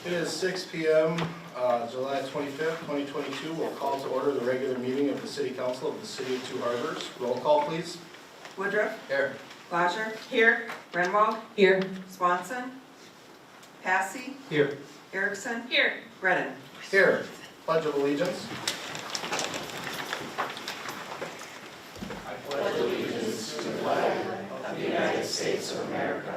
It is 6 p.m., July 25th, 2022. We'll call to order the regular meeting of the City Council of the City of Two Harbors. Roll call, please. Woodruff. Here. Lodger. Here. Renwald. Here. Swanson. Passy. Here. Erickson. Here. Redden. Here. Pledge of Allegiance. I pledge allegiance to the flag of the United States of America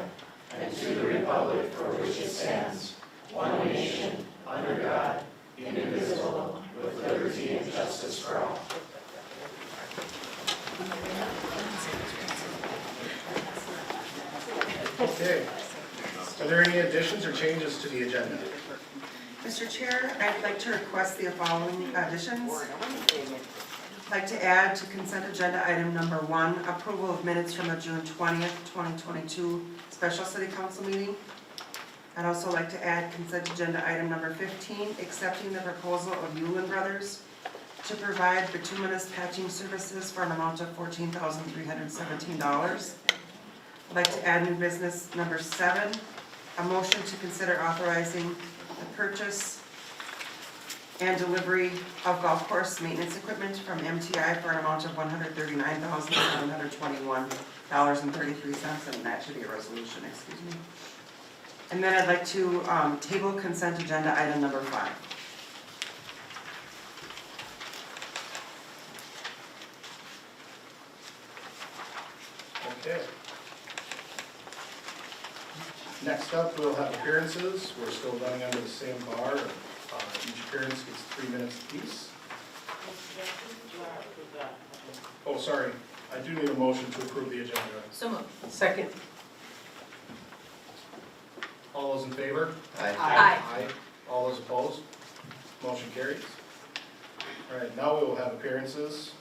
and to the republic for which it stands, one nation, under God, indivisible, with liberty and justice for all. Okay. Are there any additions or changes to the agenda? Mr. Chair, I'd like to request the following additions. I'd like to add to consent agenda item number 1, approval of minutes from the June 20th, 2022 special city council meeting. I'd also like to add consent agenda item number 15, accepting the proposal of Yulin Brothers to provide bituminous patching services for an amount of $14,317. I'd like to add new business number 7, a motion to consider authorizing the purchase and delivery of golf course maintenance equipment from MTI for an amount of $139,721.33, and that should be a resolution, excuse me. And then I'd like to table consent agenda item number 5. Okay. Next up, we'll have appearances. We're still running under the same bar. Each appearance gets 3 minutes apiece. Oh, sorry. I do need a motion to approve the agenda. So moved. Second. All those in favor? Aye. Aye. All those opposed? Motion carries. All right, now we will have appearances.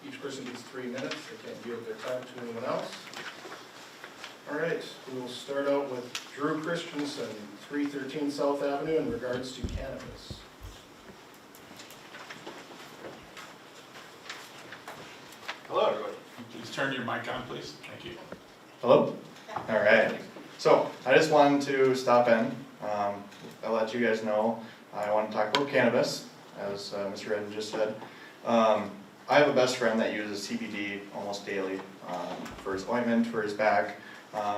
Each person gets 3 minutes. They can't give their time to anyone else. All right, we will start out with Drew Christensen, 313 South Avenue, in regards to cannabis. Hello, everybody. Please turn your mic on, please. Thank you. Hello? All right. So I just wanted to stop in. I'll let you guys know I want to talk about cannabis, as Mr. Redden just said. I have a best friend that uses CBD almost daily for his ointment, for his back,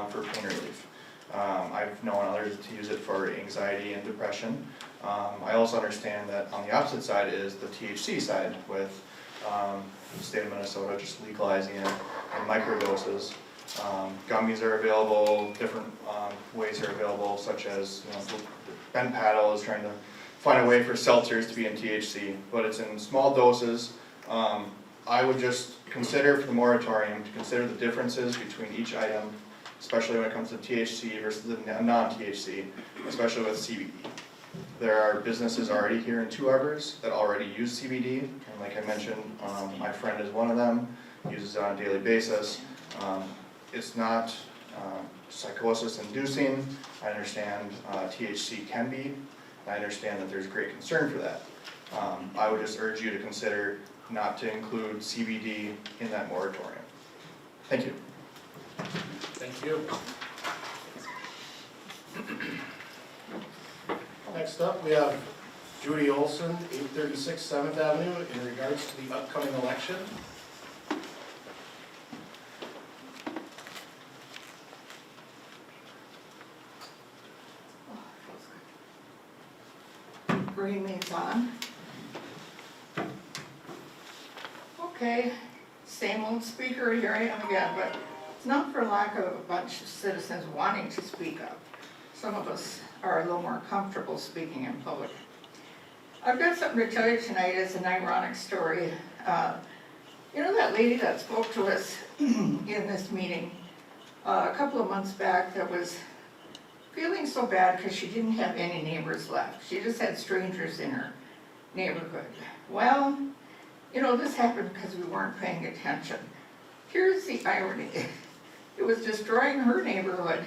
for pain relief. I've known others to use it for anxiety and depression. I also understand that on the opposite side is the THC side, with the state of Minnesota just legalizing it in microdoses. Gummies are available, different ways are available, such as Ben Paddle is trying to find a way for seltzers to be in THC, but it's in small doses. I would just consider for the moratorium to consider the differences between each item, especially when it comes to THC versus the non-THC, especially with CBD. There are businesses already here in Two Harbors that already use CBD, and like I mentioned, my friend is one of them, uses it on a daily basis. It's not psychosis inducing. I understand THC can be, and I understand that there's great concern for that. I would just urge you to consider not to include CBD in that moratorium. Thank you. Thank you. Next up, we have Judy Olson, 836 7th Avenue, in regards to the upcoming election. Bring these on. Okay, same old speaker, here I am again, but it's not for lack of a bunch of citizens wanting to speak up. Some of us are a little more comfortable speaking in public. I've got something to tell you tonight. It's an ironic story. You know that lady that spoke to us in this meeting a couple of months back that was feeling so bad because she didn't have any neighbors left. She just had strangers in her neighborhood. Well, this happened because we weren't paying attention. Here's the irony. It was destroying her neighborhood,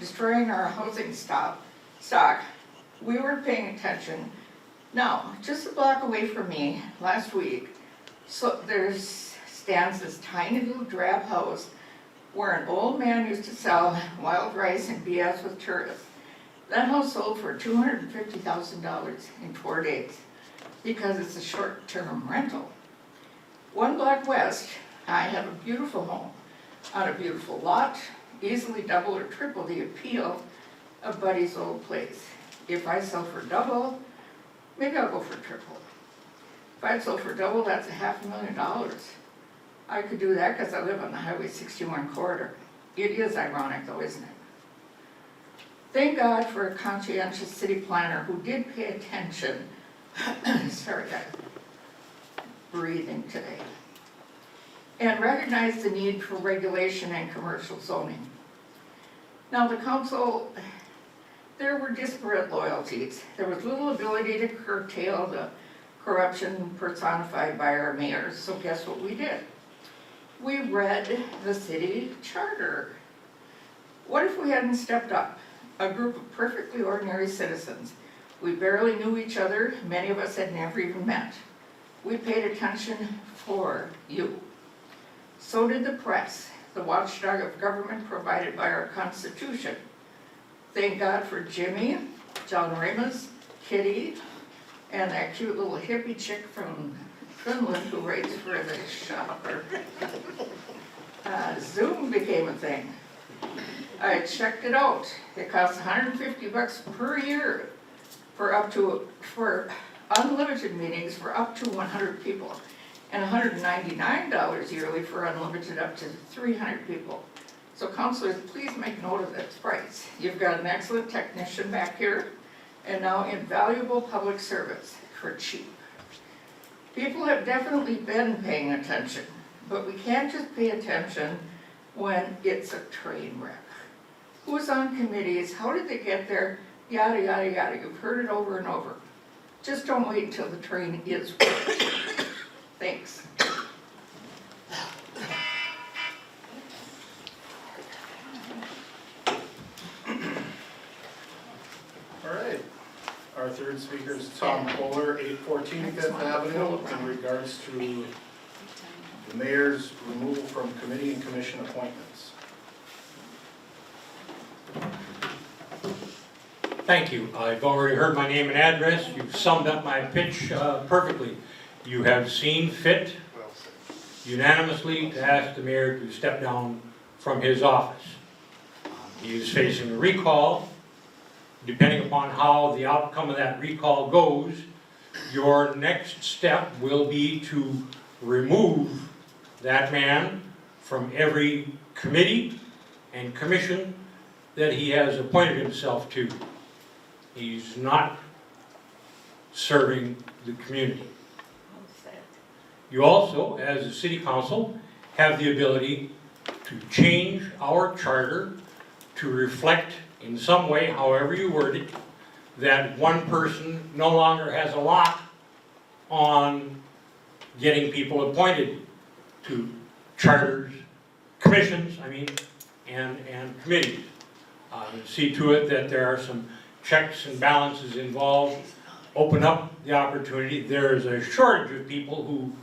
destroying our housing stock. We weren't paying attention. Now, just a block away from me, last week, so stands this tiny little drab house where an old man used to sell wild rice and BS with tourists. That house sold for $250,000 in 4 days because it's a short-term rental. One block west, I have a beautiful home on a beautiful lot, easily double or triple the appeal of Buddy's old place. If I sell for double, maybe I'll go for triple. If I sell for double, that's $500,000. I could do that because I live on the Highway 61 corridor. It is ironic though, isn't it? Thank God for a conscientious city planner who did pay attention. Sorry, I'm breathing today. And recognized the need for regulation and commercial zoning. Now the council, there were disparate loyalties. There was little ability to curtail the corruption personified by our mayors, so guess what we did? We read the city charter. What if we hadn't stepped up? A group of perfectly ordinary citizens. We barely knew each other, many of us had never even met. We paid attention for you. So did the press, the watchdog of government provided by our Constitution. Thank God for Jimmy, John Ramos, Kitty, and that cute little hippie chick from Finland who writes for the shopper. Zoom became a thing. I checked it out. It costs $150 per year for unlimited meetings for up to 100 people, and $199 yearly for unlimited up to 300 people. So councilors, please make note of this price. You've got an excellent technician back here, and now invaluable public service for cheap. People have definitely been paying attention, but we can't just pay attention when it's a train wreck. Who's on committees? How did they get there? Yada, yada, yada. You've heard it over and over. Just don't wait until the train is wrecked. Thanks. All right. Our third speaker is Tom Kohler, 814 Fifth Avenue, in regards to the mayor's removal from committee and commission appointments. Thank you. I've already heard my name and address. You've summed up my pitch perfectly. You have seen fit unanimously to ask the mayor to step down from his office. He is facing a recall. Depending upon how the outcome of that recall goes, your next step will be to remove that man from every committee and commission that he has appointed himself to. He's not serving the community. You also, as a city council, have the ability to change our charter to reflect in some way, however you word it, that one person no longer has a lock on getting people appointed to charters, commissions, and committees. See to it that there are some checks and balances involved. Open up the opportunity. There is a shortage of people who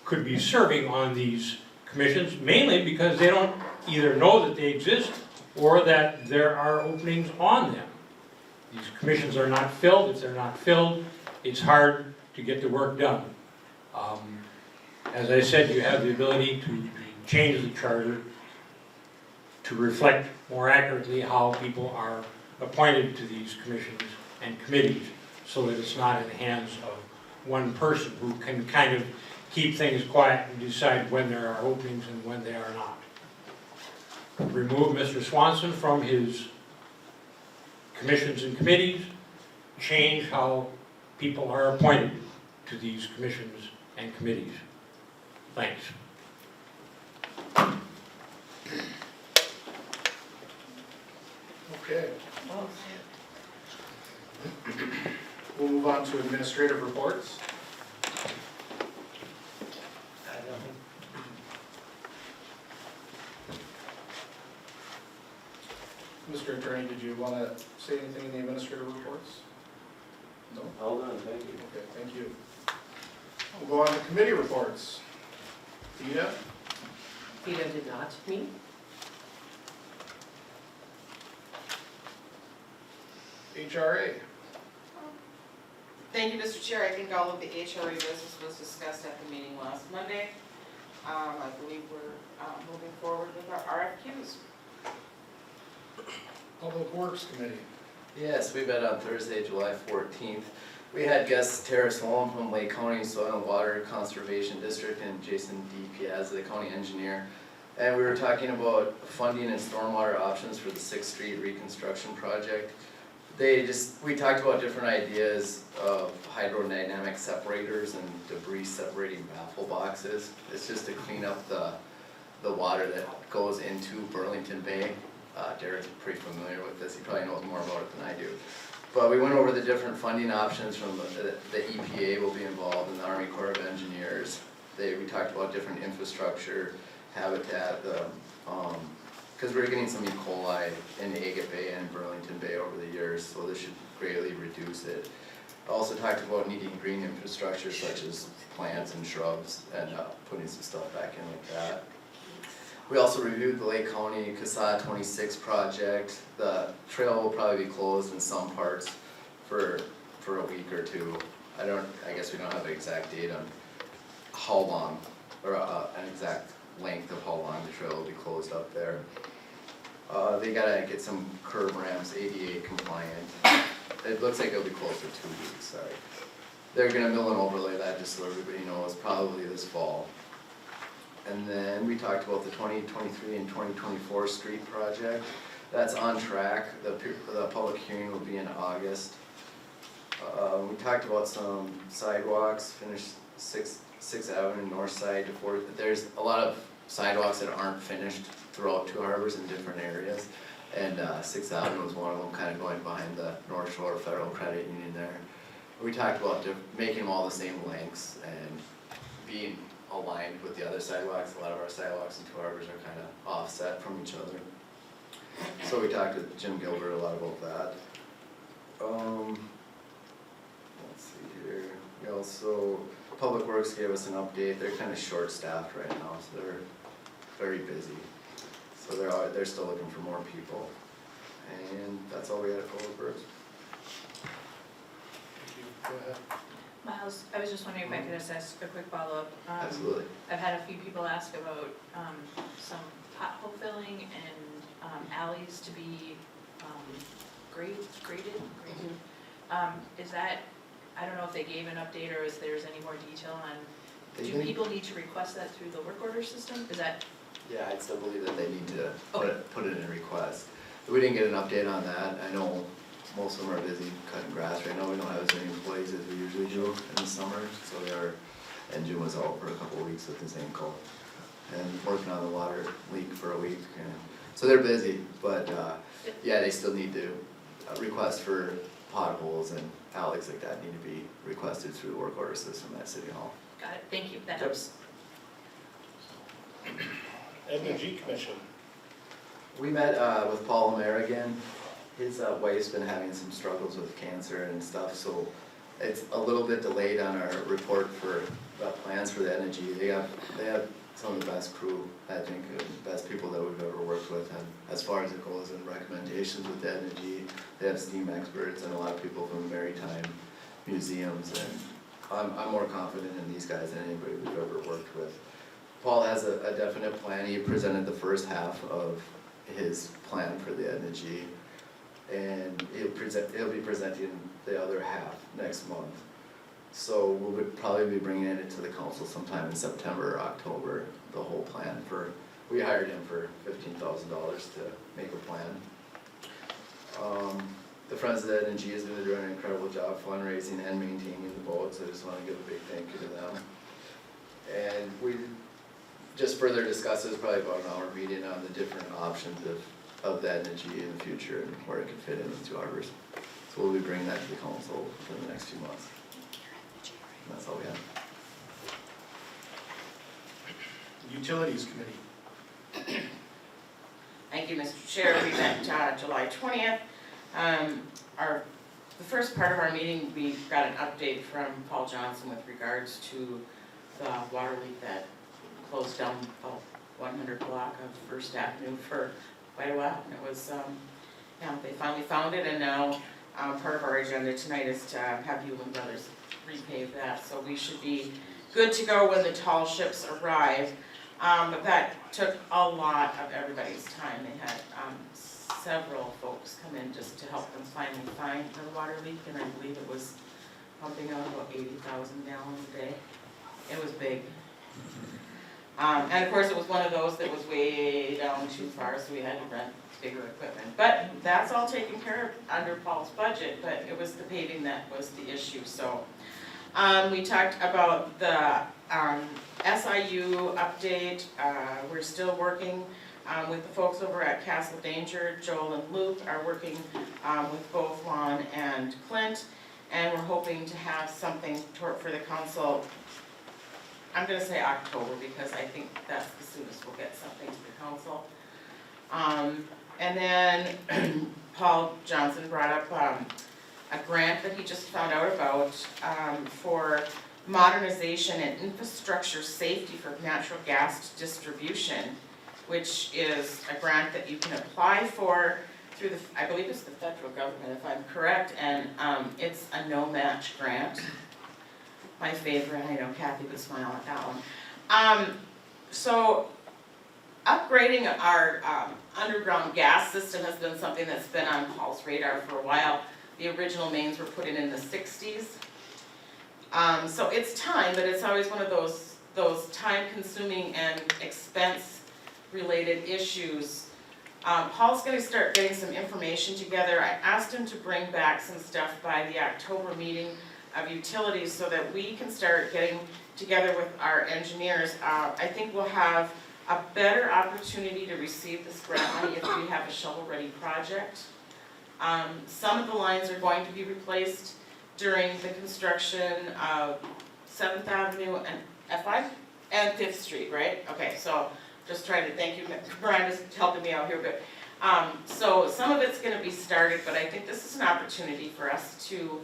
could be serving on these commissions, mainly because they don't either know that they exist or that there are openings on them. These commissions are not filled. If they're not filled, it's hard to get the work done. As I said, you have the ability to change the charter to reflect more accurately how people are appointed to these commissions and committees, so that it's not in the hands of one person who can kind of keep things quiet and decide when there are openings and when they are not. Remove Mr. Swanson from his commissions and committees, change how people are appointed to these commissions and committees. Thanks. Okay. We'll move on to administrative reports. Mr. Attorney, did you want to say anything in the administrative reports? No? All done, thank you. Okay, thank you. We'll go on to committee reports. Dina? Peter did not meet. HRA. Thank you, Mr. Chair. I think all of the HRA business was discussed at the meeting last Monday. I believe we're moving forward with our RFQs. Public Works Committee. Yes, we met on Thursday, July 14th. We had guests Terrace Holm from Lake County Soil and Water Conservation District and Jason D. Piaz, the county engineer. And we were talking about funding and stormwater options for the 6th Street reconstruction project. We talked about different ideas of hydrodynamic separators and debris separating baffle boxes. It's just to clean up the water that goes into Burlington Bay. Derek's pretty familiar with this, he probably knows more about it than I do. But we went over the different funding options from the EPA will be involved and the Army Corps of Engineers. We talked about different infrastructure, habitat, because we're getting some E. coli in Agate Bay and Burlington Bay over the years, so this should greatly reduce it. I also talked about needing green infrastructure such as plants and shrubs and putting some stuff back in like that. We also reviewed the Lake County CASA 26 project. The trail will probably be closed in some parts for a week or two. I guess we don't have an exact date on how long, or an exact length of how long the trail will be closed up there. They gotta get some curb ramps, ADA compliant. It looks like it'll be closed for 2 weeks, sorry. They're gonna mill and overlay that just so everybody knows, probably this fall. And then we talked about the 2023 and 2024 street project. That's on track. The public hearing will be in August. We talked about some sidewalks, finished 6th Avenue north side to 4th. There's a lot of sidewalks that aren't finished throughout Two Harbors in different areas. And 6th Avenue was one of them, kind of going behind the North Shore Federal Credit Union there. We talked about making them all the same lengths and being aligned with the other sidewalks. A lot of our sidewalks in Two Harbors are kind of offset from each other. So we talked with Jim Gilbert a lot about that. Let's see here. We also, Public Works gave us an update. They're kind of short-staffed right now, so they're very busy. So they're still looking for more people. And that's all we had at Public Works. Thank you. Go ahead. Miles, I was just wondering if I could ask a quick follow-up. Absolutely. I've had a few people ask about some pothole filling and alleys to be graded. Is that, I don't know if they gave an update or if there's any more detail on, do people need to request that through the work order system? Is that? Yeah, I still believe that they need to put it in a request. We didn't get an update on that. I know most of them are busy cutting grass right now. We don't have as many employees as we usually do in the summer, so our engine was out for a couple of weeks with his ankle and working on the water leak for a week. And so they're busy, but yeah, they still need to request for potholes and alleys like that need to be requested through the work order system at City Hall. Got it, thank you, that helps. Energy Commission. We met with Paul Lemaire again. His wife's been having some struggles with cancer and stuff, so it's a little bit delayed on our report for plans for the energy. They have some of the best crew, I think, the best people that we've ever worked with, and as far as it goes in recommendations with the energy, they have steam experts and a lot of people from maritime museums, and I'm more confident in these guys than anybody we've ever worked with. Paul has a definite plan. He presented the first half of his plan for the energy, and he'll be presenting the other half next month. So we'll probably be bringing it to the council sometime in September or October, the whole plan we hired him for $15,000 to make a plan. The Friends of the Energy is doing an incredible job fundraising and maintaining the boats. I just want to give a big thank you to them. And we just further discuss this, probably about an hour meeting on the different options of the energy in the future and where it can fit in with Two Harbors. So we'll be bringing that to the council for the next few months. And that's all we have. Utilities Committee. Thank you, Mr. Chair. We met July 20th. The first part of our meeting, we got an update from Paul Johnson with regards to the water leak that closed down about 100 block of First Avenue for quite a while. And it was, they finally found it, and now part of our agenda tonight is to have Hewlin Brothers repave that, so we should be good to go when the tall ships arrive. But that took a lot of everybody's time. They had several folks come in just to help them finally find the water leak, and I believe it was pumping out about 80,000 gallons a day. It was big. And of course, it was one of those that was way down too far, so we had to rent bigger equipment. But that's all taken care of under Paul's budget, but it was the paving that was the issue, so. We talked about the SIU update. We're still working with the folks over at Castle Danger. Joel and Luke are working with both Lon and Clint, and we're hoping to have something for the council. I'm gonna say October, because I think that's the soonest we'll get something to the council. And then Paul Johnson brought up a grant that he just found out about for modernization and infrastructure safety for natural gas distribution, which is a grant that you can apply for through the, I believe it's the federal government if I'm correct, and it's a no-match grant. My favorite, I know Kathy would smile at that one. So upgrading our underground gas system has been something that's been on Paul's radar for a while. The original mains were put in the 60s. So it's time, but it's always one of those time-consuming and expense-related issues. Paul's gonna start getting some information together. I asked him to bring back some stuff by the October meeting of utilities so that we can start getting together with our engineers. I think we'll have a better opportunity to receive this grant money if we have a shovel-ready project. Some of the lines are going to be replaced during the construction of 7th Avenue and F5 and 5th Street, right? Okay, so just trying to thank you, Brian is helping me out here, but so some of it's going to be started, but I think this is an opportunity for us to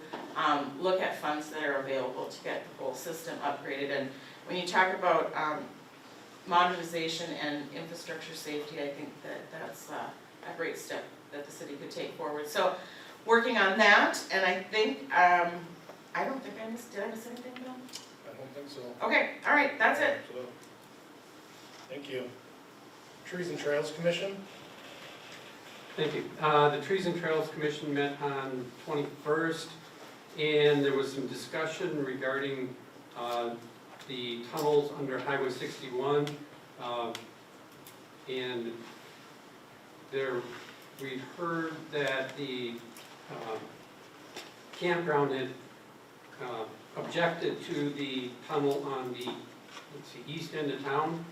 look at funds that are available to get the whole system upgraded. And when you talk about modernization and infrastructure safety, I think that that's a great step that the city could take forward. So working on that, and I think, I don't think I missed, did I miss anything, Bill? I don't think so. Okay, all right, that's it. Thank you. Trees and Trails Commission? Thank you. The Trees and Trails Commission met on 21st, and there was some discussion regarding the tunnels under Highway 61. And we heard that the campground had objected to the tunnel on the, east end of town,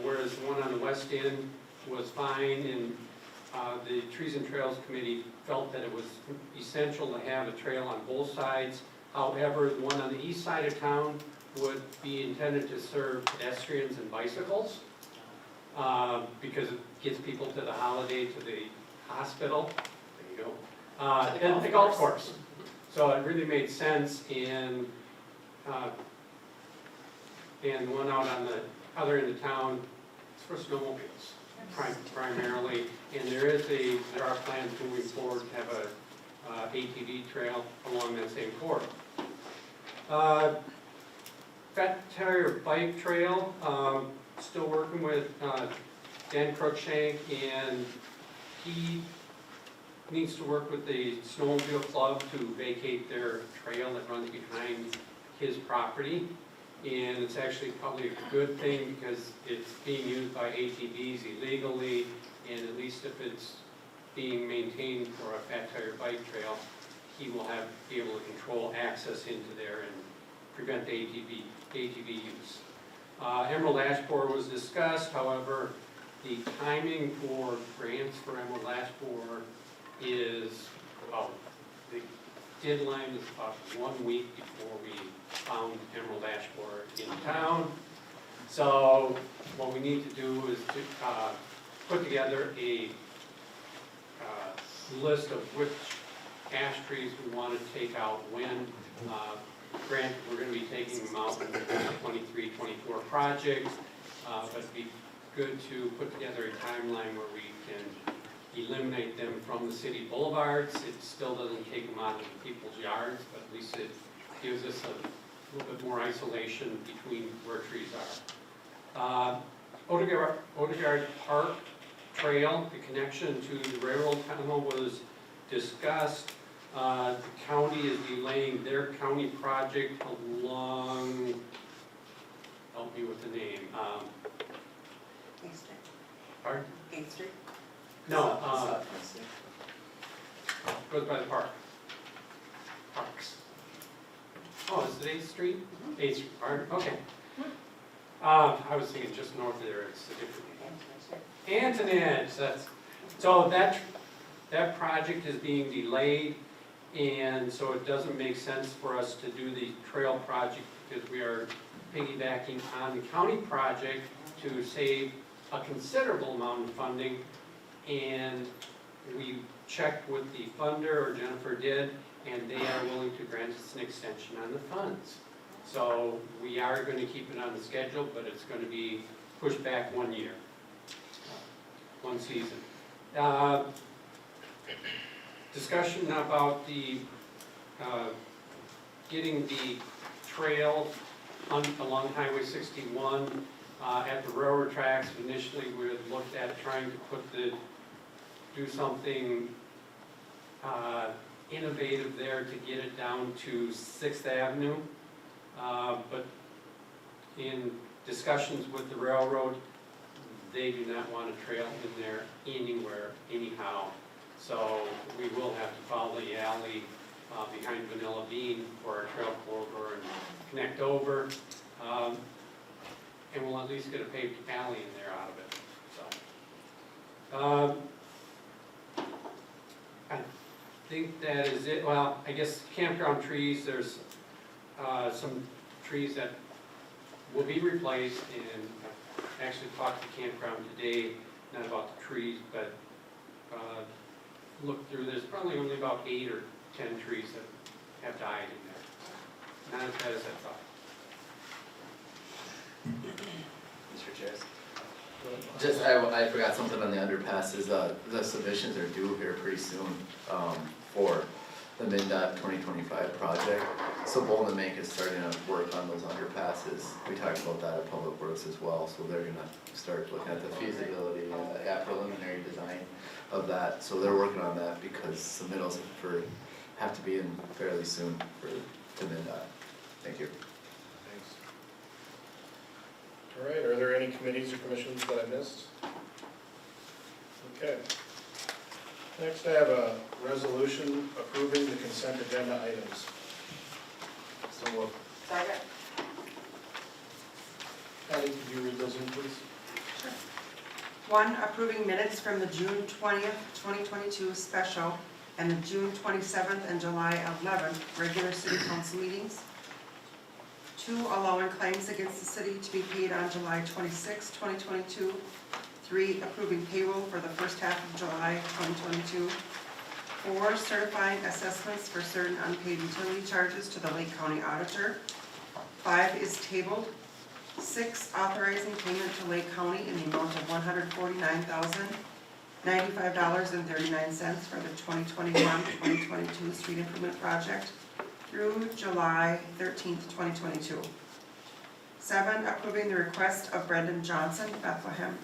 whereas the one on the west end was fine, and the Trees and Trails Committee felt that it was essential to have a trail on both sides. However, the one on the east side of town would be intended to serve pedestrians and bicycles, because it gets people to the Holiday, to the hospital, there you go, and the golf course. So it really made sense, and the one out on the other end of town, it's for snowmobiles primarily, and there are plans moving forward to have a ATV trail along that same corridor. Fat Tire Bike Trail, still working with Dan Cruikshank, and he needs to work with the Snowmobile Club to vacate their trail that runs behind his property. And it's actually probably a good thing because it's being used by ATVs illegally, and at least if it's being maintained for a Fat Tire Bike Trail, he will be able to control access into there and prevent the ATV use. Emerald Ash Borer was discussed, however, the timing for grants for Emerald Ash Borer is, well, the deadline is about 1 week before we found Emerald Ash Borer in town. So what we need to do is to put together a list of which ash trees we want to take out when. Granted, we're going to be taking them out in the 23-24 project, but it'd be good to put together a timeline where we can eliminate them from the city boulevards. It still doesn't take them out of people's yards, but at least it gives us a little bit more isolation between where trees are. Odegaard Park Trail, the connection to the railroad tunnel was discussed. The county is delaying their county project along, help me with the name, 8th Street. pardon? 8th Street. No, goes by the park. Parks. Oh, is it 8th Street? 8th Street, pardon, okay. I was thinking just north of there, it's a different name. Antoinette, so that project is being delayed, and so it doesn't make sense for us to do the trail project because we are piggybacking on the county project to save a considerable amount of funding, and we checked with the funder, or Jennifer did, and they are willing to grant us an extension on the funds. So we are going to keep it on the schedule, but it's going to be pushed back 1 year, 1 season. Discussion about the, getting the trail along Highway 61 at the railroad tracks. Initially, we had looked at trying to do something innovative there to get it down to 6th Avenue. But in discussions with the railroad, they do not want a trail in there anywhere, anyhow. So we will have to follow the alley behind Vanilla Bean for our trail corridor and connect over. And we'll at least get a paved alley in there out of it, so. I think that is it. Well, I guess campground trees, there's some trees that will be replaced, and I actually talked to campground today, not about the trees, but looked through, there's probably only about 8 or 10 trees that have died in there. Not as bad as I thought. Mr. Chair. Just, I forgot something on the underpasses. The submissions are due here pretty soon for the MnDOT 2025 project. So Bolton and Mink is starting to work on those underpasses. We talked about that at Public Works as well. So they're gonna start looking at the feasibility and preliminary design of that. So they're working on that because submittals have to be in fairly soon to MnDOT. Thank you. Thanks. All right, are there any committees or commissions that I missed? Okay. Next, I have a resolution approving the consent agenda items. So moved. Second. Patty, could you read those in, please? 1, approving minutes from the June 20th, 2022 special and the June 27th and July 11th regular city council meetings. 2, allowing claims against the city to be paid on July 26, 2022. 3, approving payroll for the first half of July 2022. 4, certifying assessments for certain unpaid utility charges to the Lake County Auditor. 5 is tabled. 6, authorizing payment to Lake County in the amount of $149,095.39 for the 2021-2022 street improvement project through July 13th, 2022. 7, approving the request of Brendan Johnson, Bethlehem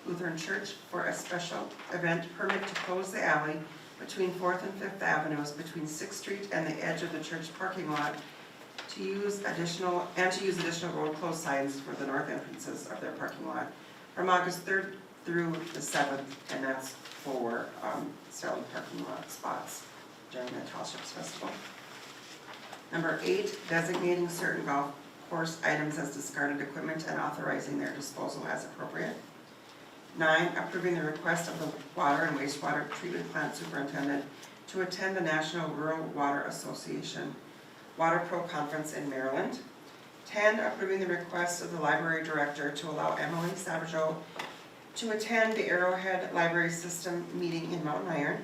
Lutheran Church, for a special event permit to close the alley between 4th and 5th Avenues between 6th Street and the edge of the church parking lot to use additional road closed signs for the north entrances of their parking lot from August 3rd through the 7th, and that's for selling parking lot spots during the Tall Ships Festival. Number 8, designating certain golf course items as discarded equipment and authorizing their disposal as appropriate. 9, approving the request of the Water and Wastewater Treatment Plant Superintendent to attend the National Rural Water Association Water Pro Conference in Maryland. 10, approving the request of the Library Director to allow Emily Savageau to attend the Arrowhead Library System meeting in Mountain Iron.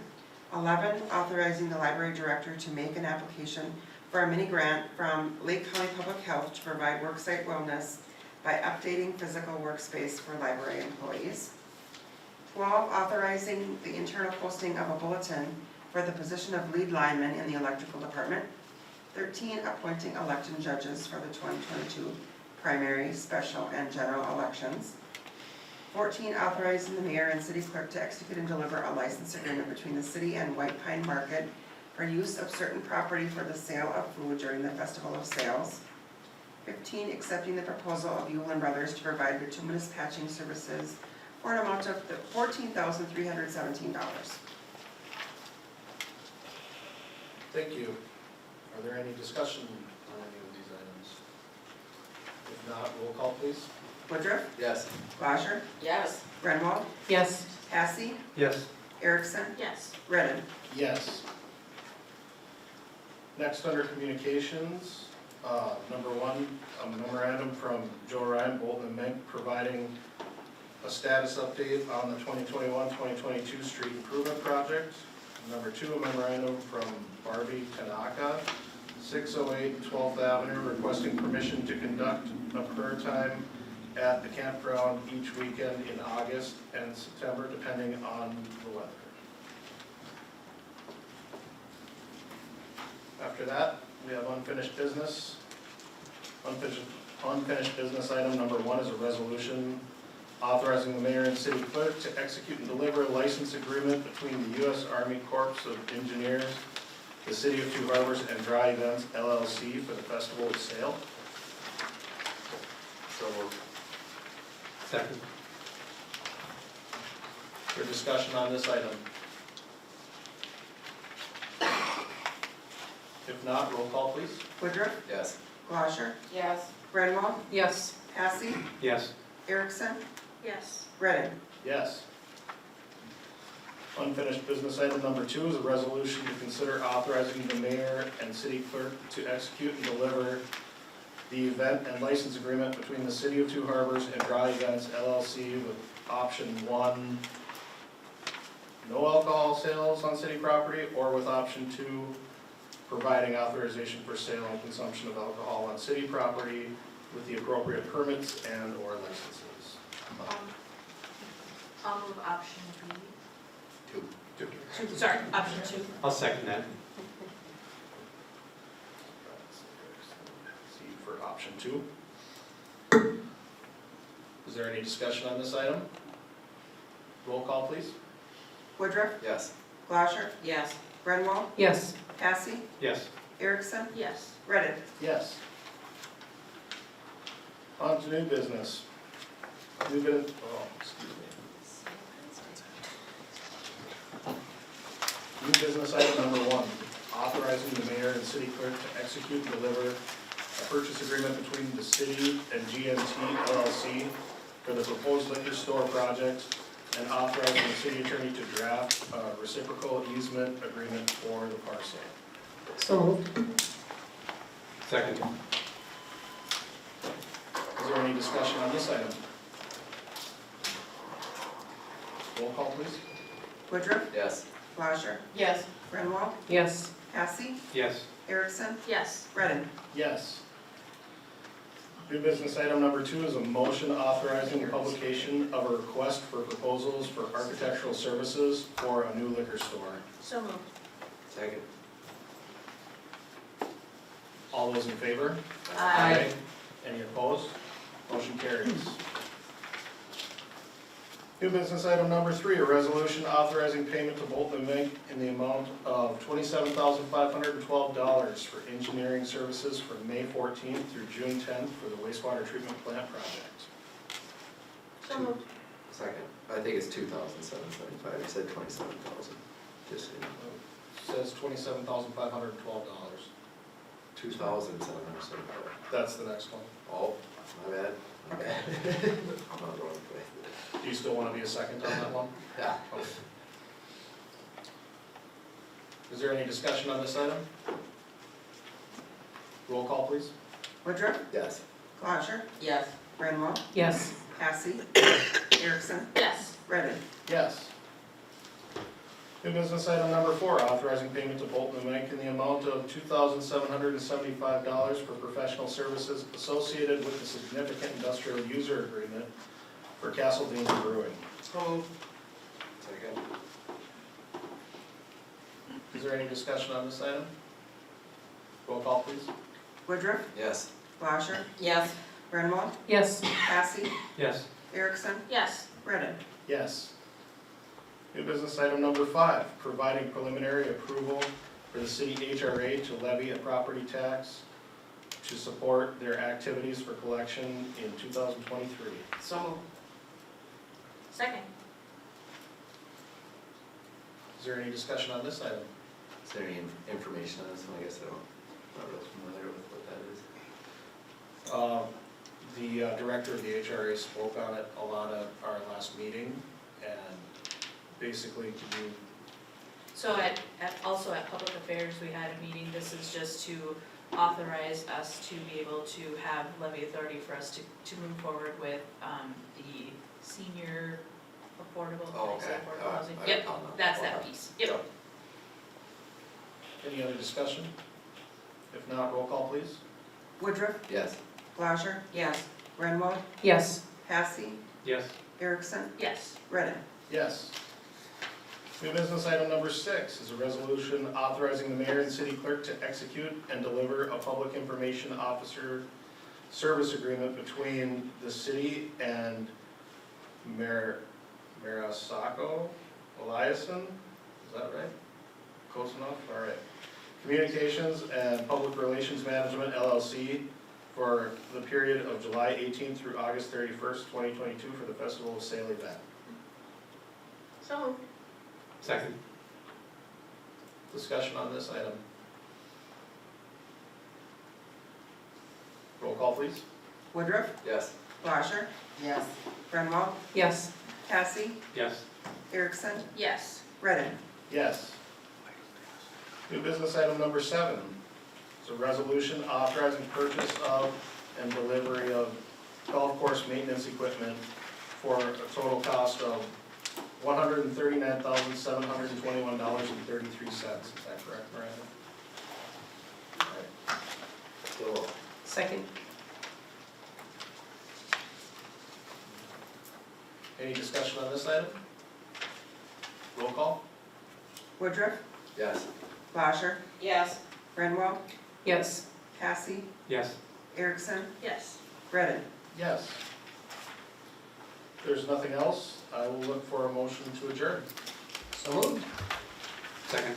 11, authorizing the Library Director to make an application for a mini grant from Lake County Public Health to provide worksite wellness by updating physical workspace for library employees. 12, authorizing the internal posting of a bulletin for the position of lead lineman in the electrical department. 13, appointing election judges for the 2022 primary, special, and general elections. 14, authorizing the mayor and city clerk to execute and deliver a license agreement between the city and White Pine Market for use of certain property for the sale of food during the Festival of Sales. 15, accepting the proposal of Yulin Brothers to provide bituminous patching services for an amount of $14,317. Thank you. Are there any discussion on any of these items? If not, roll call please. Woodruff, Yes. Glasher, Yes. Renwald, Yes. Passy, Yes. Erickson, Yes. Redden. Yes. Next, under communications, number 1, a memorandum from Joe Ryan, Bolton and Mink, providing a status update on the 2021-2022 street improvement project. Number 2, a memorandum from Barbie Tanaka, 608 12th Avenue, requesting permission to conduct a prayer time at the campground each weekend in August and September, depending on the weather. After that, we have unfinished business. Unfinished business item number 1 is a resolution authorizing the mayor and city clerk to execute and deliver a license agreement between the U.S. Army Corps of Engineers, the City of Two Harbors, and Dry Events LLC for the Festival of Sail. So, Second. for discussion on this item. If not, roll call please. Woodruff, Yes. Glasher, Yes. Renwald, Yes. Passy, Yes. Erickson, Yes. Redden. Yes. Unfinished business item number 2 is a resolution to consider authorizing the mayor and city clerk to execute and deliver the event and license agreement between the City of Two Harbors and Dry Events LLC with option 1, no alcohol sales on city property, or with option 2, providing authorization for sale and consumption of alcohol on city property with the appropriate permits and or licenses. I'll move option B. 2. Sorry, option 2. I'll second that. See for option 2. Is there any discussion on this item? Roll call please. Woodruff, Yes. Glasher, Yes. Renwald, Yes. Passy, Yes. Erickson, Yes. Redden. Yes. On to new business. New business, excuse me. New business item number 1, authorizing the mayor and city clerk to execute and deliver a purchase agreement between the city and GNT LLC for the proposed liquor store project, and authorizing the city attorney to draft a reciprocal easement agreement for the parcel. So moved. Second. Is there any discussion on this item? Roll call please. Woodruff, Yes. Glasher, Yes. Renwald, Yes. Passy, Yes. Erickson, Yes. Redden. Yes. New business item number 2 is a motion authorizing the publication of a request for proposals for architectural services for a new liquor store. So moved. Second. All those in favor? Aye. Any opposed? Motion carries. New business item number 3, a resolution authorizing payment to Bolton and Mink in the amount of $27,512 for engineering services from May 14th through June 10th for the wastewater treatment plant project. So moved. Second. I think it's 2,775. You said 27,000. Just, you know, Says $27,512. 2,775. That's the next one. Oh, my bad. Okay. I'm on the wrong way. Do you still want to be a second on that one? Yeah. Okay. Is there any discussion on this item? Roll call, please. Woodruff, Yes. Glasher, Yes. Renwald, Yes. Passy, Erickson, Yes. Redden. Yes. New business item number 4, authorizing payment to Bolton and Mink in the amount of $2,775 for professional services associated with the significant industrial user agreement for Castle Dean Brewing. Second. Is there any discussion on this item? Roll call, please. Woodruff, Yes. Blasher, Yes. Renwald, Yes. Massey, Yes. Erickson, Yes. Redding. Yes. New business item number 5, providing preliminary approval for the city HRA to levy a property tax to support their activities for collection in 2023. So moved. Second. Is there any discussion on this item? Is there any information on this one? I guess I'm not real familiar with what that is. The director of the HRA spoke on it a lot at our last meeting, and basically to do, So also at Public Affairs, we had a meeting, this is just to authorize us to be able to have levy authority for us to move forward with, the senior affordable, did I say Okay. affordable housing? I Yep, don't know. that's that piece, yep. any other discussion? If not, roll call, please. Woodruff, Yes. Blasher, Yes. Renwald, Yes. Massey, Yes. Erickson, Yes. Redding. Yes. New business item number 6 is a resolution authorizing the mayor and city clerk to execute and deliver a public information officer service agreement between the city and Marasako Eliason, is that right? Close enough, all right. Communications and Public Relations Management LLC for the period of July 18th through August 31st, 2022 for the Festival of Sail event. So moved. Second. Discussion on this item. Roll call, please. Woodruff, Yes. Blasher, Yes. Renwald, Yes. Massey, Yes. Erickson, Yes. Redding. Yes. New business item number 7 is a resolution authorizing purchase of and delivery of golf course maintenance equipment for a total cost of $139,721.33. Is that correct, Miranda? All right. So, Second. Any discussion on this item? Roll call? Woodruff, yes. Blasher, Yes. Renwald, Yes. Massey, Yes. Erickson, Yes. Redding. Yes. If there's nothing else, I will look for a motion to adjourn. So moved. Second.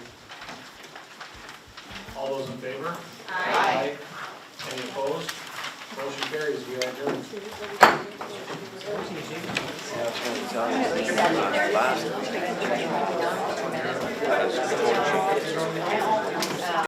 All those in favor?